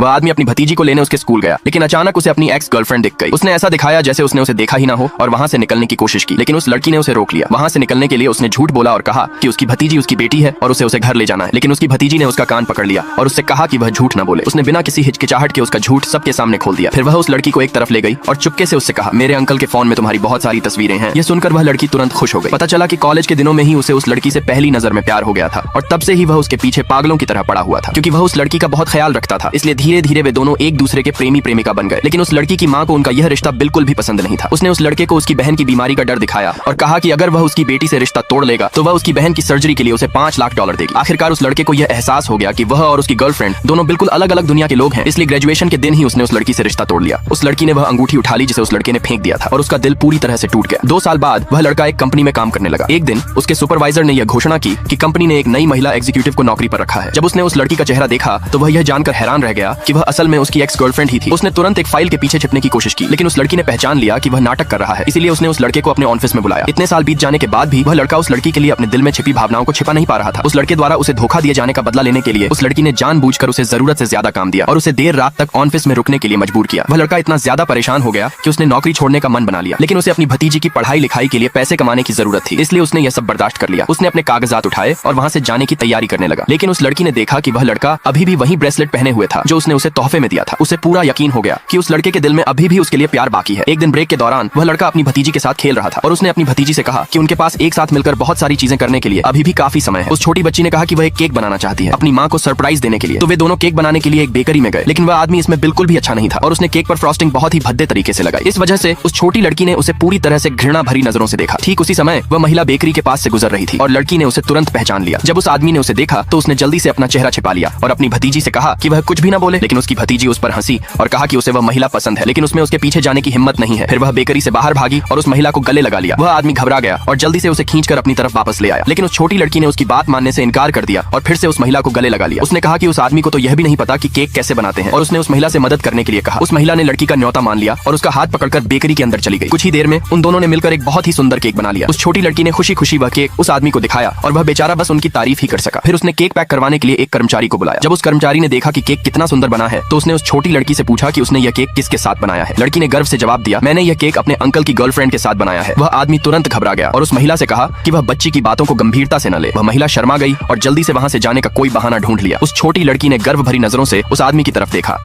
वह आदमी अपनी भतीजी को लेने उसके स्कूल गया, लेकिन अचानक उसे अपनी एक्स गर्लफ्रेंड दिख गई। उसने ऐसा दिखाया जैसे उसने उसे देखा ही ना हो और वहां से निकलने की कोशिश की, लेकिन उस लड़की ने उसे रोक लिया। वहां से निकलने के लिए उसने झूठ बोला और कहा कि उसकी भतीजी उसकी बेटी है और उसे घर ले जाना है, लेकिन उसकी भतीजी ने उसका कान पकड़ लिया और उससे कहा कि वह झूठ न बोले। उसने बिना किसी हिचकिचाहट के उसका झूठ सबके सामने खोल दिया। फिर वह उस लड़की को एक तरफ ले गई और चुपके से उससे कहा, मेरे अंकल के फोन में तुम्हारी बहुत सारी तस्वीरें हैं। यह सुनकर वह लड़की तुरंत खुश हो गई। पता चला कि कॉलेज के दिनों में ही उसे उस लड़की से पहली नजर में प्यार हो गया था और तब से ही वह उसके पीछे पागलों की तरह पड़ा हुआ था। क्योंकि वह उस लड़की का बहुत ख्याल रखता था, इसलिए धीरे धीरे वे दोनों एक दूसरे के प्रेमी प्रेमिका बन गए। लेकिन उस लड़की की माँ को उनका यह रिश्ता बिल्कुल भी पसंद नहीं था। उसने उस लड़के को उसकी बहन की बीमारी का डर दिखाया और कहा कि अगर वह उसकी बेटी से रिश्ता तोड़ लेगा तो वह उसकी बहन की सर्जरी के लिए उसे $5 लाख देगी। आखिरकार उस लड़के को यह एहसास हो गया कि वह और उसकी गर्लफ्रेंड दोनों बिल्कुल अलग अलग दुनिया के लोग हैं, इसलिए ग्रेजुएशन के दिन ही उसने उस लड़की से रिश्ता तोड़ लिया। उस लड़की ने वह अंगूठी उठा ली जिसे उस लड़के ने फेंक दिया था और उसका दिल पूरी तरह से टूट गया। 2 साल बाद वह लड़का एक कंपनी में काम करने लगा। एक दिन उसके सुपरवाइजर ने यह घोषणा की कि कंपनी ने एक नई महिला एग्जीक्यूटिव को नौकरी पर रखा है। जब उसने उस लड़की का चेहरा देखा तो वह यह जानकर हैरान रह गया कि वह असल में उसकी एक्स गर्लफ्रेंड ही थी। उसने तुरंत एक फाइल के पीछे छिपने की कोशिश की, लेकिन उस लड़की ने पहचान लिया कि वह नाटक कर रहा है, इसीलिए उसने उस लड़के को अपने ऑफिस में बुलाया। इतने साल बीत जाने के बाद भी वह लड़का उस लड़की के लिए अपने दिल में छिपी भावनाओं को छिपा नहीं पा रहा था। उस लड़के द्वारा उसे धोखा दिए जाने का बदला लेने के लिए उस लड़की ने जानबूझकर उसे जरूरत से ज्यादा काम दिया और उसे देर रात तक ऑफिस में रुकने के लिए मजबूर किया। वह लड़का इतना ज्यादा परेशान हो गया कि उसने नौकरी छोड़ने का मन बना लिया, लेकिन उसे अपनी भतीजी की पढ़ाई लिखाई के लिए पैसे कमाने की जरूरत थी, इसलिए उसने यह सब बर्दाश्त कर लिया। उसने अपने कागजात उठाए और वहां से जाने की तैयारी करने लगा। लेकिन उस लड़की ने देखा कि वह लड़का अभी भी वही ब्रेसलेट पहने हुए था जो उसने उसे तोहफे में दिया था। उसे पूरा यकीन हो गया कि उस लड़के के दिल में अभी भी उसके लिए प्यार बाकी है। एक दिन ब्रेक के दौरान वह लड़का अपनी भतीजी के साथ खेल रहा था और उसने अपनी भतीजी से कहा कि उनके पास एक साथ मिलकर बहुत सारी चीजें करने के लिए अभी भी काफी समय है। उस छोटी बच्ची ने कहा कि वह एक केक बनाना चाहती है अपनी माँ को सरप्राइज देने के लिए। तो वे दोनों केक बनाने के लिए एक बेकरी में गए, लेकिन वह आदमी इसमें बिल्कुल भी अच्छा नहीं था और उसने केक पर फ्रॉस्टिंग बहुत ही भद्दे तरीके से लगाई। इस वजह से उस छोटी लड़की ने उसे पूरी तरह से घृणा भरी नजरों से देखा। ठीक उसी समय वह महिला बेकरी के पास से गुजर रही थी और लड़की ने उसे तुरंत पहचान लिया। जब उस आदमी ने उसे देखा तो उसने जल्दी से अपना चेहरा छिपा लिया और अपनी भतीजी से कहा कि वह कुछ भी ना बोले, लेकिन उसकी भतीजी उस पर हंसी और कहा कि उसे वह महिला पसंद है, लेकिन उसमें उसके पीछे जाने की हिम्मत नहीं है। फिर वह बेकरी से बाहर भागी और उस महिला को गले लगा लिया। वह आदमी घबरा गया और जल्दी से उसे खींचकर अपनी तरफ वापस ले आया, लेकिन उस छोटी लड़की ने उसकी बात मानने से इनकार कर दिया और फिर से उस महिला को गले लगा लिया। उसने कहा कि उस आदमी को तो यह भी नहीं पता कि केक कैसे बनाते हैं और उसने उस महिला से मदद करने के लिए कहा। उस महिला ने लड़की का न्योता मान लिया और उसका हाथ पकड़कर बेकरी के अंदर चली गई। कुछ ही देर में उन दोनों ने मिलकर एक बहुत ही सुंदर केक बना लिया। उस छोटी लड़की ने खुशी खुशी वह केक उस आदमी को दिखाया और वह बेचारा बस उनकी तारीफ ही कर सका। फिर उसने केक पैक करवाने के लिए एक कर्मचारी को बुलाया। जब उस कर्मचारी ने देखा कि केक कितना सुंदर बना है तो उसने उस छोटी लड़की से पूछा कि उसने यह केक किसके साथ बनाया है। लड़की ने गर्व से जवाब दिया, मैंने यह केक अपने अंकल की गर्लफ्रेंड के साथ बनाया है। वह आदमी तुरंत घबरा गया और उस महिला से कहा कि वह बच्ची की बातों को गंभीरता से न ले। वह महिला शर्मा गई और जल्दी से वहां से जाने का कोई बहाना ढूंढ लिया। उस छोटी लड़की ने गर्व भरी नजरों से उस आदमी की तरफ देखा।